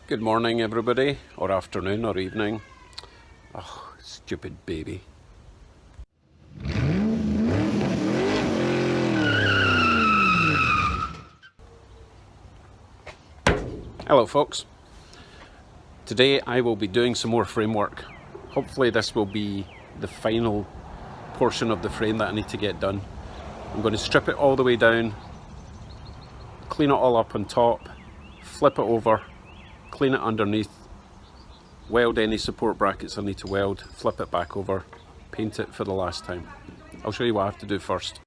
Good morning everybody, or afternoon or evening. Oh, stupid baby. Hello folks. Today I will be doing some more framework. Hopefully this will be the final portion of the frame that I need to get done. I'm going to strip it all the way down, clean it all up on top, flip it over, clean it underneath, weld any support brackets I need to weld, flip it back over, paint it for the last time. I'll show you what I have to do first.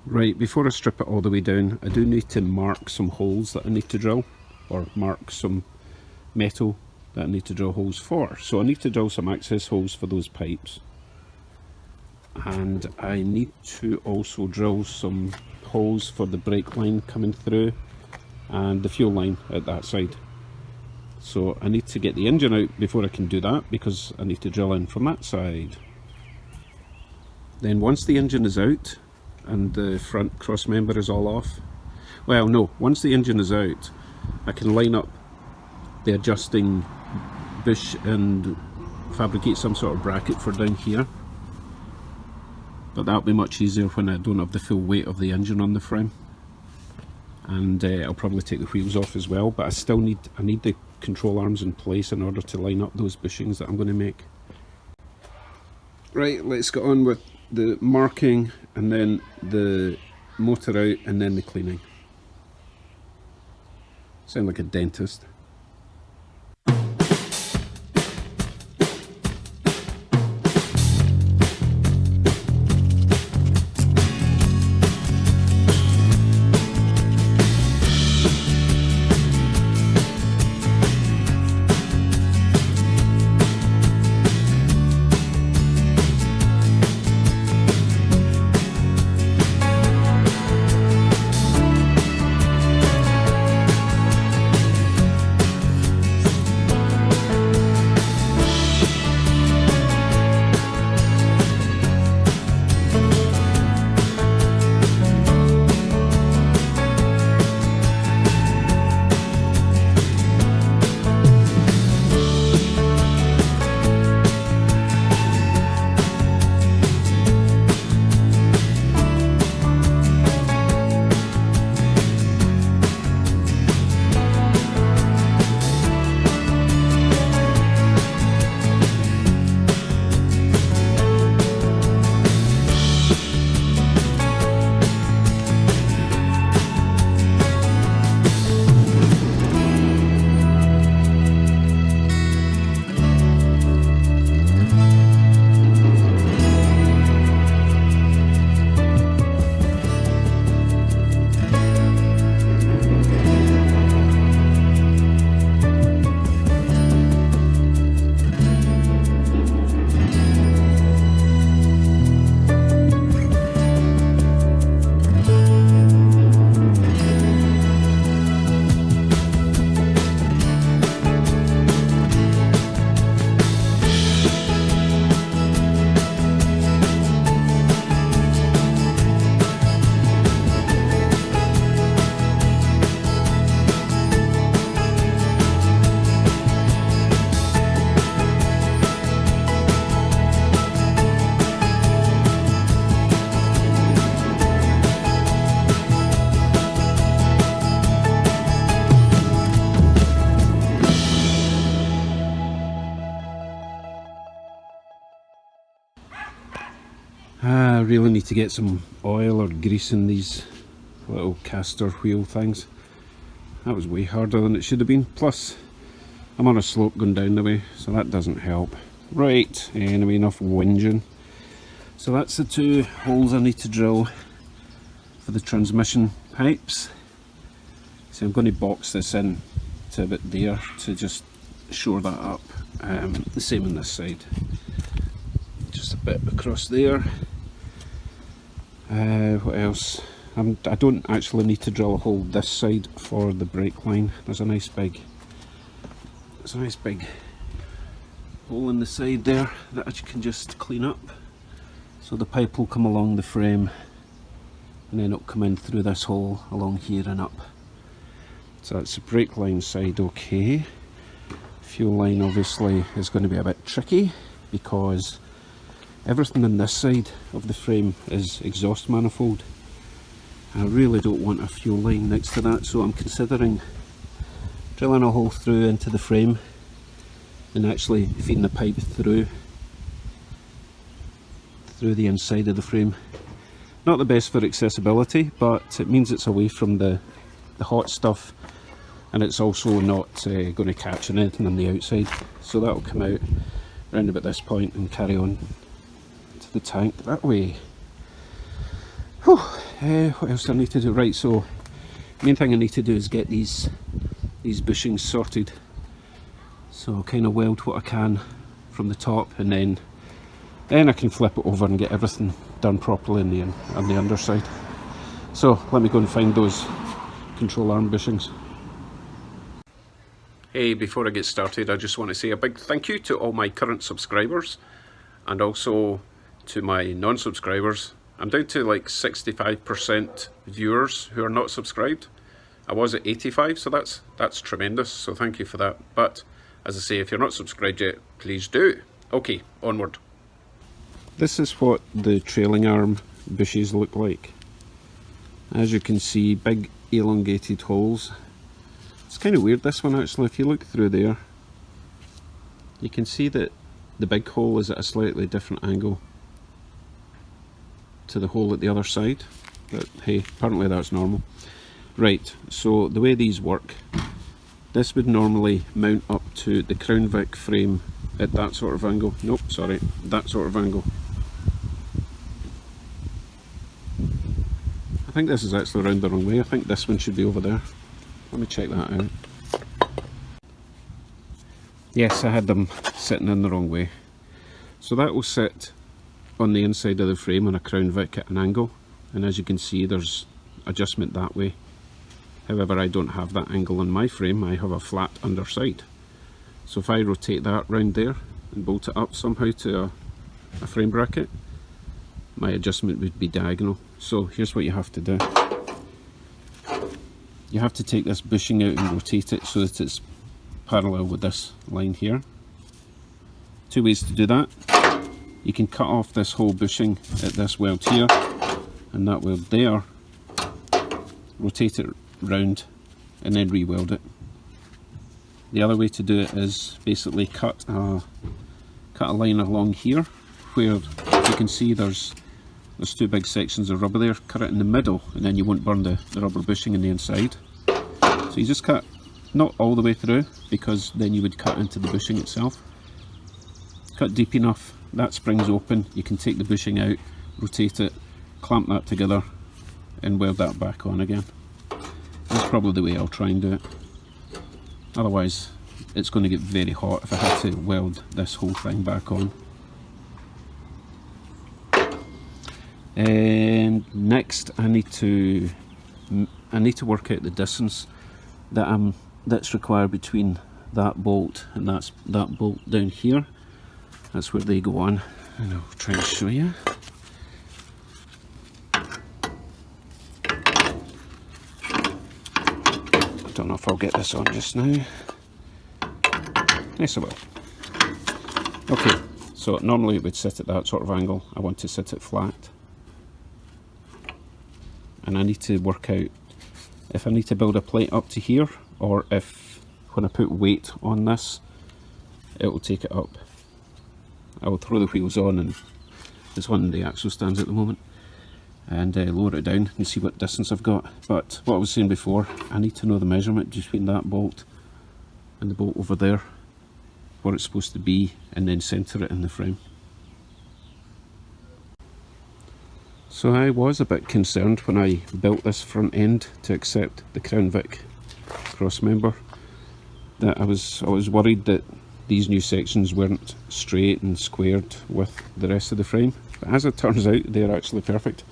Right, before I strip it all the way down, I do need to mark some holes that I need to drill, or mark some metal that I need to drill holes for. So I need to drill some access holes for those pipes. And I need to also drill some holes for the brake line coming through and the fuel line at that side. So I need to get the engine out before I can do that, because I need to drill in from that side. Then once the engine is out and the front cross member is all off, well no, once the engine is out I can line up the adjusting bush and fabricate some sort of bracket for down here. But that'll be much easier when I don't have the full weight of the engine on the frame. And I'll probably take the wheels off as well, but I need the control arms in place in order to line up those bushings that I'm going to make. Right, let's get on with the marking and then the motor out and then the cleaning. Sound like a dentist. I really need to get some oil or grease in these little caster wheel things. That was way harder than it should have been. Plus, I'm on a slope going down the way, so that doesn't help. Right, anyway, enough whinging. So that's the two holes I need to drill for the transmission pipes. So I'm going to box this in to a bit there to just shore that up. The same on this side. Just a bit across there. What else? I don't actually need to drill a hole this side for the brake line. There's a nice big hole in the side there that I can just clean up. So the pipe will come along the frame and then it'll come in through this hole along here and up. So that's the brake line side okay. Fuel line obviously is going to be a bit tricky because everything on this side of the frame is exhaust manifold. I really don't want a fuel line next to that, so I'm considering drilling a hole through into the frame and actually feeding the pipe through the inside of the frame. Not the best for accessibility, but it means it's away from the hot stuff, and it's also not going to catch anything on the outside. So that'll come out round about this point and carry on to the tank that way. Whew. What else do I need to do? Right, so main thing I need to do is get these bushings sorted. So I'll kind of weld what I can from the top, and then I can flip it over and get everything done properly on the underside. So let me go and find those control arm bushings. Hey, before I get started, I just want to say a big thank you to all my current subscribers and also to my non-subscribers. I'm down to like 65% viewers who are not subscribed. I was at 85, so that's tremendous, so thank you for that. But as I say, if you're not subscribed yet, please do. Okay, onward. This is what the trailing arm bushes look like. As you can see, big elongated holes. It's kind of weird, this one actually. If you look through there, you can see that the big hole is at a slightly different angle to the hole at the other side, but hey, apparently that's normal. Right, so the way these work, this would normally mount up to the Crown Vic frame at that sort of angle. Nope, sorry, that sort of angle. I think this is actually around the wrong way. I think this one should be over there. Let me check that out. Yes, I had them sitting in the wrong way. So that will sit on the inside of the frame on a Crown Vic at an angle, and as you can see there's adjustment that way. However, I don't have that angle on my frame, I have a flat underside. So if I rotate that round there and bolt it up somehow to a frame bracket, my adjustment would be diagonal. So here's what you have to do. You have to take this bushing out and rotate it so that it's parallel with this line here. Two ways to do that. You can cut off this whole bushing at this weld here and that weld there, rotate it round and then re-weld it. The other way to do it is basically cut a line along here where you can see there's two big sections of rubber there. Cut it in the middle and then you won't burn the rubber bushing in the inside. So you just cut not all the way through, because then you would cut into the bushing itself. Cut deep enough, that springs open, you can take the bushing out, rotate it, clamp that together and weld that back on again. That's probably the way I'll try and do it. Otherwise it's going to get very hot if I had to weld this whole thing back on. And next I need to work out the distance that's required between that bolt and that bolt down here. That's where they go on, and I'll try and show you. I don't know if I'll get this on just now. Yes, I will. Okay, so normally it would sit at that sort of angle. I want to sit it flat. And I need to work out if I need to build a plate up to here, or if when I put weight on this, it will take it up. I will throw the wheels on, and it's on the axle stands at the moment, and lower it down and see what distance I've got. But what I was saying before, I need to know the measurement between that bolt and the bolt over there, where it's supposed to be, and then centre it in the frame. So I was a bit concerned when I built this front end to accept the Crown Vic cross member, that I was worried that these new sections weren't straight and squared with the rest of the frame, but as it turns out they're actually perfect.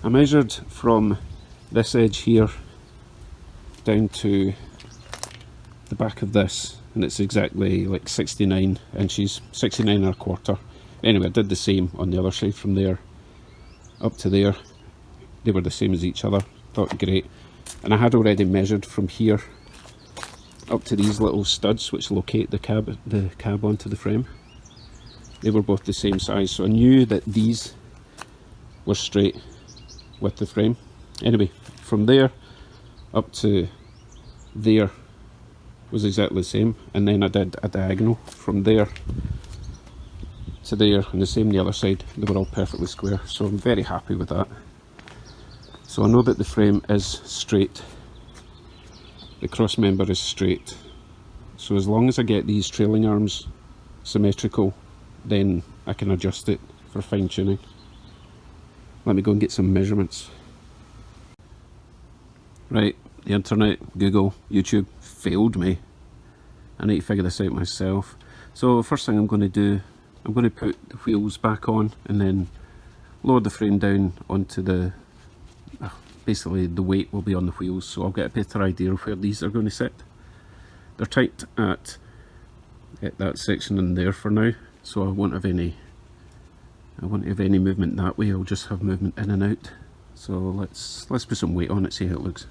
I measured from this edge here down to the back of this, and it's exactly like 69 inches, 69 and a quarter. Anyway, I did the same on the other side from there up to there. They were the same as each other. Thought great. and I had already measured from here up to these little studs which locate the cab onto the frame. They were both the same size, so I knew that these were straight with the frame. Anyway, from there up to there was exactly the same, and then I did a diagonal from there to there, and the same the other side. They were all perfectly square, so I'm very happy with that. So I know that the frame is straight, the cross member is straight, so as long as I get these trailing arms symmetrical, then I can adjust it for fine tuning. Let me go and get some measurements. Right, the internet, Google, YouTube failed me. I need to figure this out myself. So first thing I'm going to do, I'm going to put the wheels back on and then lower the frame down onto the, basically the weight will be on the wheels, so I'll get a better idea of where these are going to sit. They're tight at that section in there for now, so I won't have any movement that way. I'll just have movement in and out. So let's put some weight on it, see how it looks.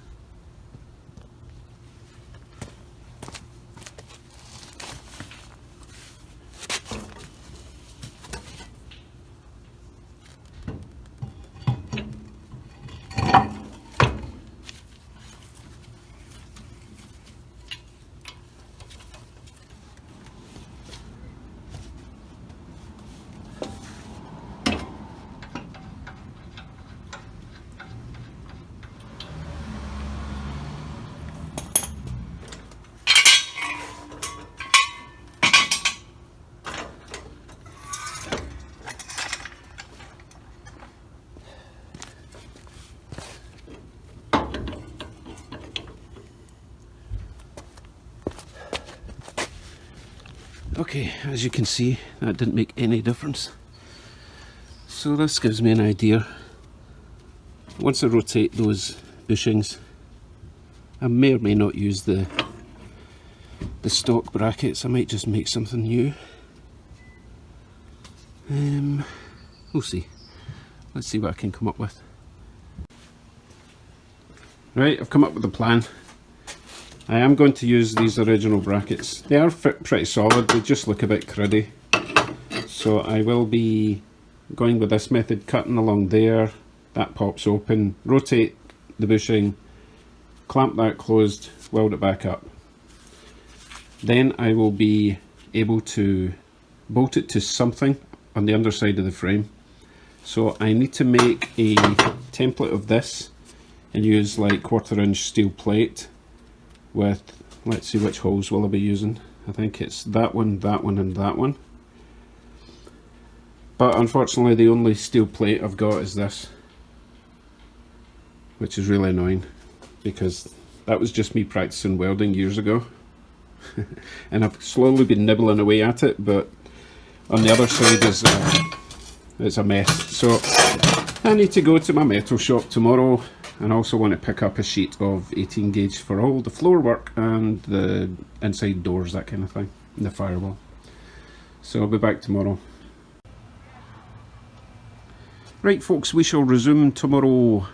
Okay, as you can see, that didn't make any difference. So this gives me an idea. Once I rotate those bushings, I may or may not use the stock brackets. I might just make something new. We'll see. Let's see what I can come up with. Right, I've come up with a plan. I am going to use these original brackets. They are pretty solid, they just look a bit cruddy. So I will be going with this method, cutting along there, that pops open, rotate the bushing, clamp that closed, weld it back up. Then I will be able to bolt it to something on the underside of the frame. So I need to make a template of this and use like 1/4 inch steel plate with, let's see which holes will I be using. I think it's that one, and that one. But unfortunately the only steel plate I've got is this, which is really annoying because that was just me practicing welding years ago. And I've slowly been nibbling away at it, but on the other side is it's a mess. So I need to go to my metal shop tomorrow, and I also want to pick up a sheet of 18 gauge for all the floor work and the inside doors, that kind of thing, and the firewall. So I'll be back tomorrow. Right folks, we shall resume tomorrow.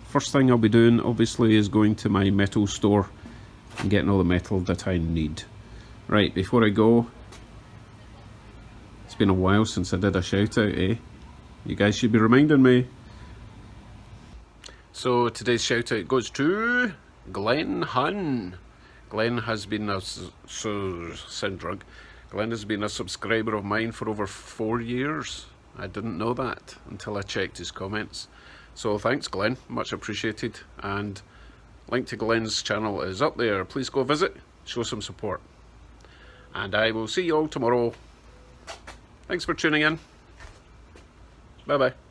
First thing I'll be doing obviously is going to my metal store and getting all the metal that I need. Right, before I go, it's been a while since I did a shout out, eh? You guys should be reminding me. So today's shout out goes to Glenn Hunn. Glenn has been a Glenn has been a subscriber of mine for over 4 years. I didn't know that until I checked his comments. So thanks Glenn, much appreciated. And link to Glenn's channel is up there. Please go visit, show some support. And I will see you all tomorrow. Thanks for tuning in. Bye bye.